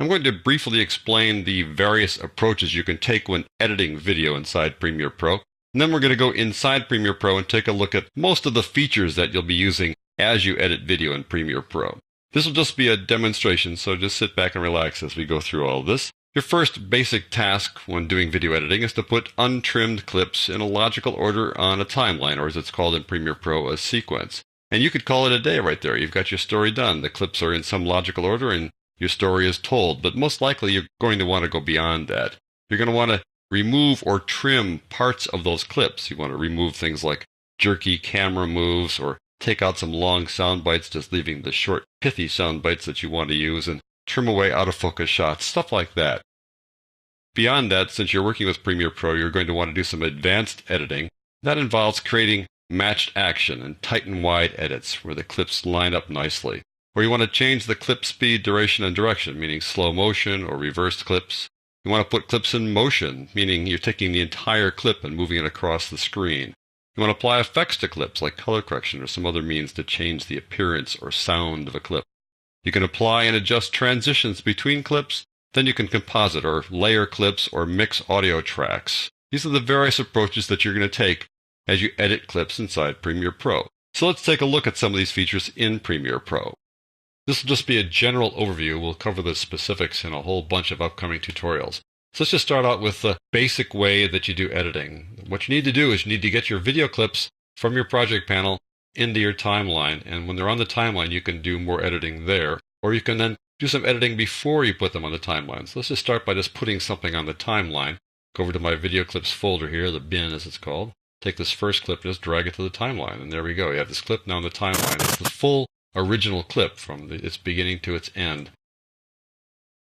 I'm going to briefly explain the various approaches you can take when editing video inside Premiere Pro. And then we're going to go inside Premiere Pro and take a look at most of the features that you'll be using as you edit video in Premiere Pro. This will just be a demonstration, so just sit back and relax as we go through all of this. Your first basic task when doing video editing is to put untrimmed clips in a logical order on a timeline, or as it's called in Premiere Pro, a sequence. And you could call it a day right there. You've got your story done. The clips are in some logical order and your story is told, but most likely you're going to want to go beyond that. You're going to want to remove or trim parts of those clips. You want to remove things like jerky camera moves, or take out some long sound bites, just leaving the short, pithy sound bites that you want to use, and trim away out of focus shots, stuff like that. Beyond that, since you're working with Premiere Pro, you're going to want to do some advanced editing. That involves creating matched action and tight and wide edits where the clips line up nicely. Or you want to change the clip speed, duration, and direction, meaning slow motion or reversed clips. You want to put clips in motion, meaning you're taking the entire clip and moving it across the screen. You want to apply effects to clips like color correction or some other means to change the appearance or sound of a clip. You can apply and adjust transitions between clips. Then you can composite or layer clips or mix audio tracks. These are the various approaches that you're going to take as you edit clips inside Premiere Pro. So let's take a look at some of these features in Premiere Pro. This will just be a general overview. We'll cover the specifics in a whole bunch of upcoming tutorials. So let's just start out with the basic way that you do editing. What you need to do is you need to get your video clips from your project panel into your timeline. And when they're on the timeline, you can do more editing there. Or you can then do some editing before you put them on the timeline. So let's just start by just putting something on the timeline. Go over to my video clips folder here, the bin as it's called. Take this first clip, just drag it to the timeline. And there we go. You have this clip now on the timeline. It's the full original clip from its beginning to its end.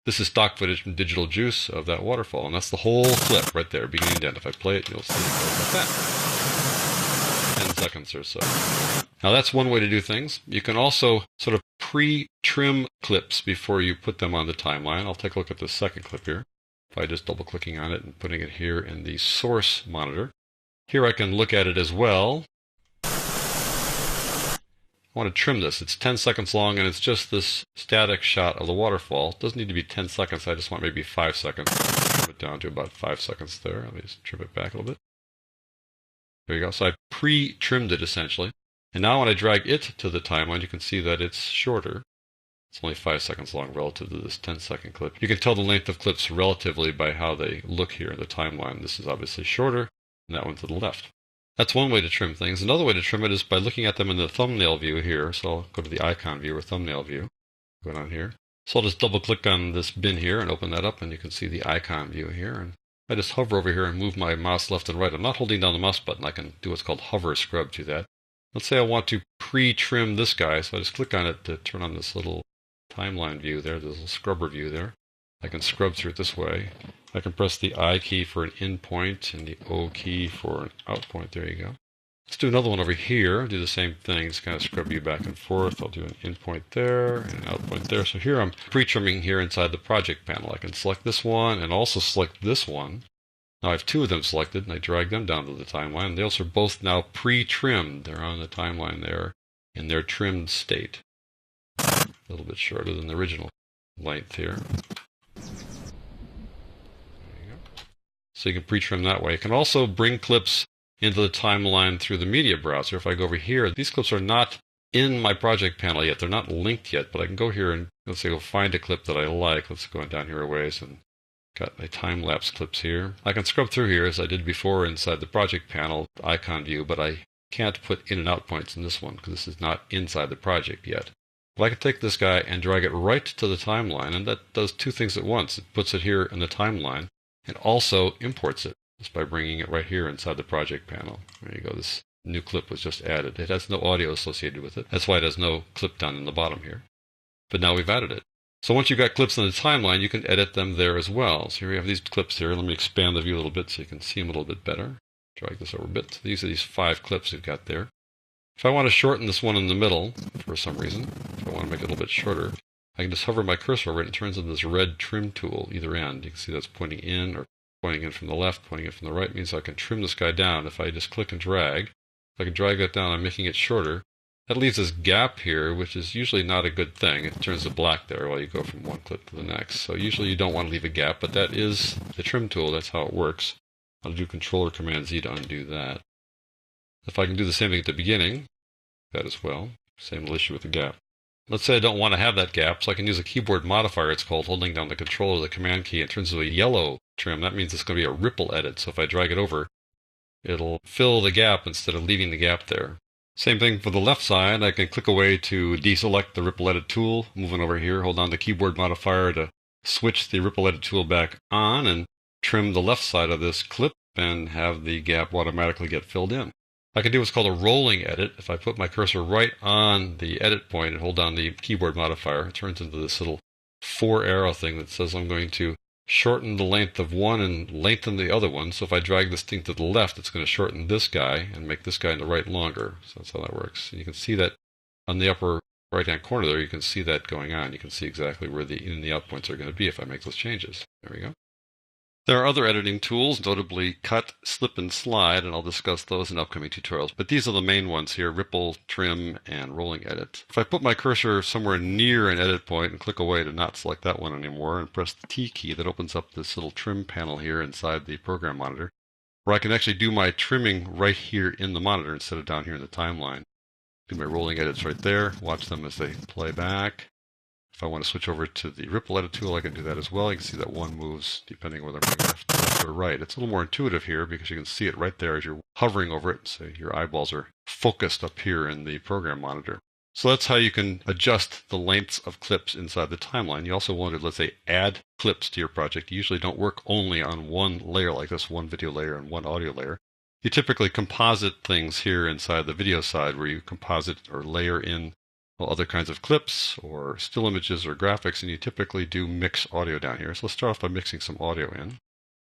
This is stock footage from Digital Juice of that waterfall, and that's the whole clip right there, beginning to end. If I play it, you'll see it goes like that. 10 seconds or so. Now that's one way to do things. You can also sort of pre-trim clips before you put them on the timeline. I'll take a look at the second clip here by just double-clicking on it and putting it here in the source monitor. Here I can look at it as well. I want to trim this. It's 10 seconds long, and it's just this static shot of the waterfall. It doesn't need to be 10 seconds. I just want maybe 5 seconds. Trim it down to about 5 seconds there. Let me just trim it back a little bit. There you go. So I pre-trimmed it, essentially. And now when I drag it to the timeline, you can see that it's shorter. It's only 5 seconds long relative to this 10-second clip. You can tell the length of clips relatively by how they look here in the timeline. This is obviously shorter, and that one to the left. That's one way to trim things. Another way to trim it is by looking at them in the thumbnail view here. So I'll go to the icon view or thumbnail view. Go down here. So I'll just double click on this bin here and open that up, and you can see the icon view here. And I just hover over here and move my mouse left and right. I'm not holding down the mouse button. I can do what's called hover scrub to that. Let's say I want to pre-trim this guy. So I just click on it to turn on this little timeline view there, this little scrubber view there. I can scrub through it this way. I can press the I key for an in point and the O key for an out point. There you go. Let's do another one over here. Do the same thing. Just kind of scrub you back and forth. I'll do an in point there and an out point there. So here I'm pre-trimming here inside the project panel. I can select this one and also select this one. Now I have two of them selected, and I drag them down to the timeline. Those are both now pre-trimmed. They're on the timeline there in their trimmed state. A little bit shorter than the original length here. So you can pre-trim that way. You can also bring clips into the timeline through the media browser. If I go over here, these clips are not in my project panel yet. They're not linked yet, but I can go here and let's say go find a clip that I like. Let's go down here a ways and got my time-lapse clips here. I can scrub through here as I did before inside the project panel icon view, but I can't put in and out points in this one because this is not inside the project yet. But I can take this guy and drag it right to the timeline, and that does two things at once. It puts it here in the timeline and also imports it just by bringing it right here inside the project panel. There you go. This new clip was just added. It has no audio associated with it. That's why it has no clip down in the bottom here. But now we've added it. So once you've got clips on the timeline, you can edit them there as well. So here we have these clips here. Let me expand the view a little bit so you can see them a little bit better. Drag this over a bit. So these are these 5 clips we've got there. If I want to shorten this one in the middle for some reason, if I want to make it a little bit shorter, I can just hover my cursor over it and it turns into this red trim tool either end. You can see that's pointing in or pointing in from the left, pointing in from the right. It means I can trim this guy down. If I just click and drag, if I can drag that down, I'm making it shorter. That leaves this gap here, which is usually not a good thing. It turns to black there while you go from one clip to the next. So usually you don't want to leave a gap, but that is the trim tool. That's how it works. I'll do Control or Command Z to undo that. If I can do the same thing at the beginning, that as well. Same issue with the gap. Let's say I don't want to have that gap, so I can use a keyboard modifier, it's called, holding down the Control or the Command key. It turns into a yellow trim. That means it's going to be a ripple edit. So if I drag it over, it'll fill the gap instead of leaving the gap there. Same thing for the left side. I can click away to deselect the Ripple Edit tool. Moving over here, hold down the keyboard modifier to switch the Ripple Edit tool back on and trim the left side of this clip and have the gap automatically get filled in. I can do what's called a rolling edit. If I put my cursor right on the edit point and hold down the keyboard modifier, it turns into this little 4-arrow thing that says I'm going to shorten the length of one and lengthen the other one. So if I drag this thing to the left, it's going to shorten this guy and make this guy in the right longer. So that's how that works. And you can see that on the upper right-hand corner there, you can see that going on. You can see exactly where the in and the out points are going to be if I make those changes. There we go. There are other editing tools, notably Cut, Slip, and Slide, and I'll discuss those in upcoming tutorials. But these are the main ones here: Ripple, Trim, and Rolling Edit. If I put my cursor somewhere near an edit point and click away to not select that one anymore and press the T key, that opens up this little trim panel here inside the program monitor, where I can actually do my trimming right here in the monitor instead of down here in the timeline. Do my rolling edits right there, watch them as they play back. If I want to switch over to the Ripple Edit tool, I can do that as well. You can see that one moves depending whether I'm going left or right. It's a little more intuitive here because you can see it right there as you're hovering over it. So your eyeballs are focused up here in the program monitor. So that's how you can adjust the lengths of clips inside the timeline. You also want to, let's say, add clips to your project. You usually don't work only on one layer like this, one video layer and one audio layer. You typically composite things here inside the video side where you composite or layer in other kinds of clips or still images or graphics, and you typically do mix audio down here. So let's start off by mixing some audio in.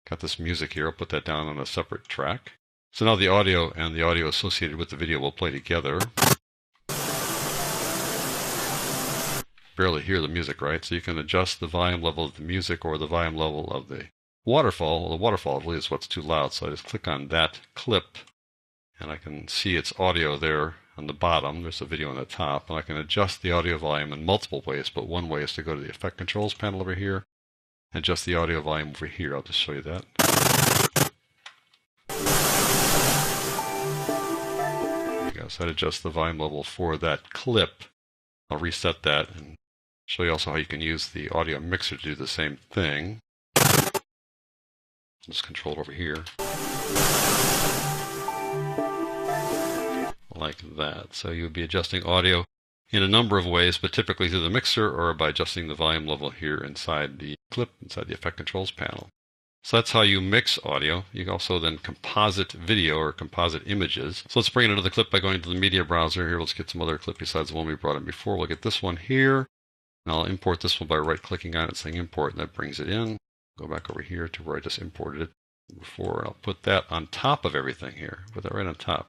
Got this music here. I'll put that down on a separate track. So now the audio and the audio associated with the video will play together. Barely hear the music, right? So you can adjust the volume level of the music or the volume level of the waterfall. The waterfall really is what's too loud, so I just click on that clip and I can see its audio there on the bottom. There's a video on the top, and I can adjust the audio volume in multiple ways, but one way is to go to the Effect Controls panel over here and adjust the audio volume over here. I'll just show you that. There you go. So I'd adjust the volume level for that clip. I'll reset that and show you also how you can use the audio mixer to do the same thing. Just control it over here. Like that. So you would be adjusting audio in a number of ways, but typically through the mixer or by adjusting the volume level here inside the clip, inside the Effect Controls panel. So that's how you mix audio. You can also then composite video or composite images. So let's bring in another clip by going to the media browser here. Let's get some other clip besides the one we brought in before. We'll get this one here, and I'll import this one by right-clicking on it, saying import, and that brings it in. Go back over here to where I just imported it before. I'll put that on top of everything here. Put that right on top.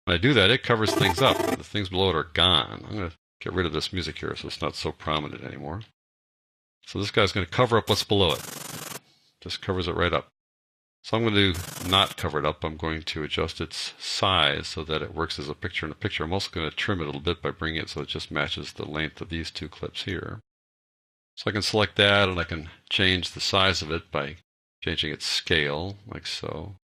When I do that, it covers things up. The things below it are gone. I'm going to get rid of this music here so it's not so prominent anymore. So this guy's going to cover up what's below it. Just covers it right up. So I'm going to not cover it up. I'm going to adjust its size so that it works as a picture in a picture. I'm also going to trim it a little bit by bringing it so it just matches the length of these two clips here. So I can select that, and I can change the size of it by changing its scale, like so.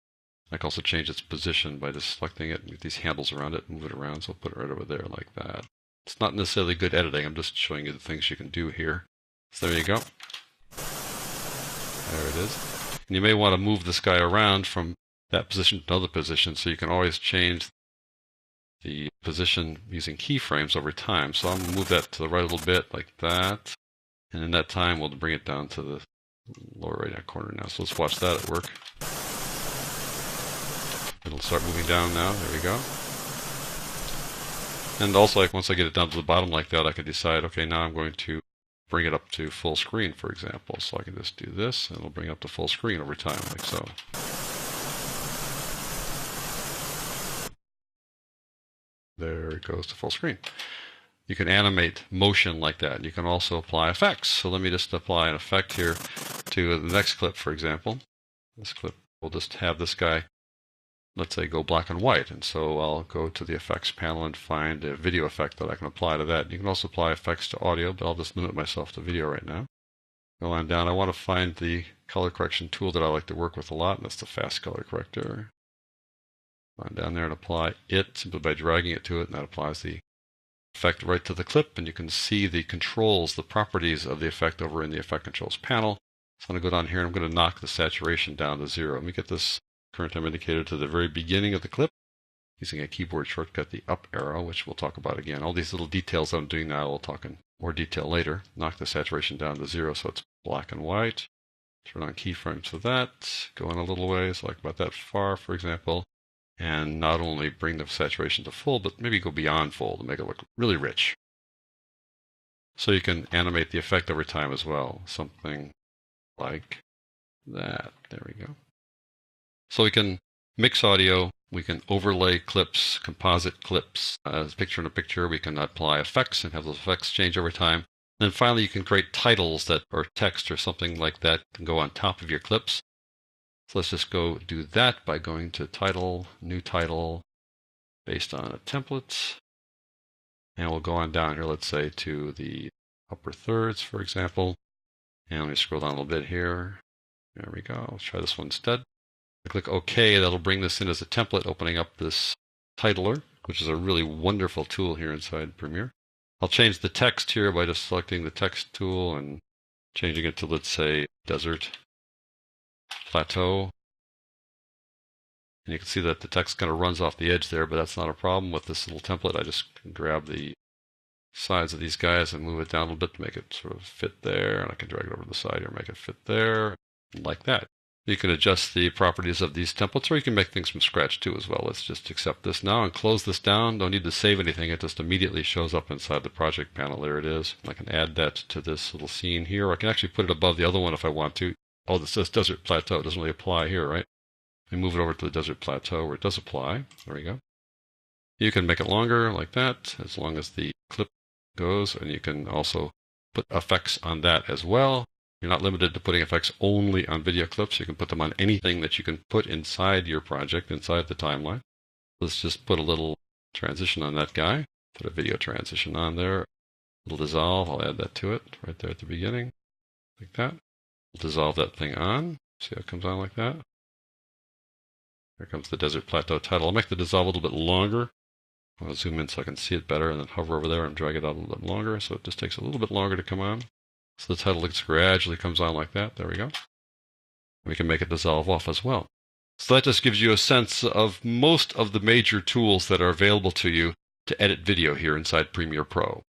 I can also change its position by just selecting it and get these handles around it and move it around. So I'll put it right over there like that. It's not necessarily good editing. I'm just showing you the things you can do here. So there you go. There it is. And you may want to move this guy around from that position to another position, so you can always change the position using keyframes over time. So I'm going to move that to the right a little bit like that. And in that time, we'll bring it down to the lower right-hand corner now. So let's watch that at work. It'll start moving down now. There we go. And also, like, once I get it down to the bottom like that, I can decide, okay, now I'm going to bring it up to full screen, for example. So I can just do this, and it'll bring it up to full screen over time, like so. There it goes to full screen. You can animate motion like that. You can also apply effects. So let me just apply an effect here to the next clip, for example. This clip, we'll just have this guy let's say, go black and white. And so I'll go to the effects panel and find a video effect that I can apply to that. You can also apply effects to audio, but I'll just limit myself to video right now. Go on down. I want to find the color correction tool that I like to work with a lot, and that's the fast color corrector. Go on down there and apply it simply by dragging it to it, and that applies the effect right to the clip, and you can see the controls, the properties of the effect over in the effect controls panel. So I'm going to go down here and I'm going to knock the saturation down to 0. Let me get this current time indicator to the very beginning of the clip using a keyboard shortcut, the up arrow, which we'll talk about again. All these little details I'm doing now, we'll talk in more detail later. Knock the saturation down to 0 so it's black and white. Turn on keyframes for that. Go in a little ways, like about that far, for example. And not only bring the saturation to full, but maybe go beyond full to make it look really rich. So you can animate the effect over time as well. Something like that. There we go. So we can mix audio, we can overlay clips, composite clips, as picture in a picture. We can apply effects and have those effects change over time. And then finally, you can create titles that or text or something like that can go on top of your clips. So let's just go do that by going to Title, New Title, based on a template. And we'll go on down here, let's say, to the upper thirds, for example. And let me scroll down a little bit here. There we go. Let's try this one instead. I click OK. That'll bring this in as a template, opening up this titler, which is a really wonderful tool here inside Premiere. I'll change the text here by just selecting the text tool and changing it to, let's say, Desert Plateau. And you can see that the text kind of runs off the edge there, but that's not a problem with this little template. I just can grab the sides of these guys and move it down a little bit to make it sort of fit there. And I can drag it over to the side here and make it fit there, like that. You can adjust the properties of these templates, or you can make things from scratch too as well. Let's just accept this now and close this down. Don't need to save anything. It just immediately shows up inside the project panel. There it is. I can add that to this little scene here. I can actually put it above the other one if I want to. Oh, this says Desert Plateau. It doesn't really apply here, right? Let me move it over to the Desert Plateau where it does apply. There we go. You can make it longer like that, as long as the clip goes, and you can also put effects on that as well. You're not limited to putting effects only on video clips. You can put them on anything that you can put inside your project, inside the timeline. Let's just put a little transition on that guy. Put a video transition on there. A little dissolve. I'll add that to it right there at the beginning, like that. We'll dissolve that thing on. See how it comes on like that? Here comes the Desert Plateau title. I'll make the dissolve a little bit longer. I'll zoom in so I can see it better and then hover over there and drag it out a little bit longer. So it just takes a little bit longer to come on. So the title gradually comes on like that. There we go. We can make it dissolve off as well. So that just gives you a sense of most of the major tools that are available to you to edit video here inside Premiere Pro.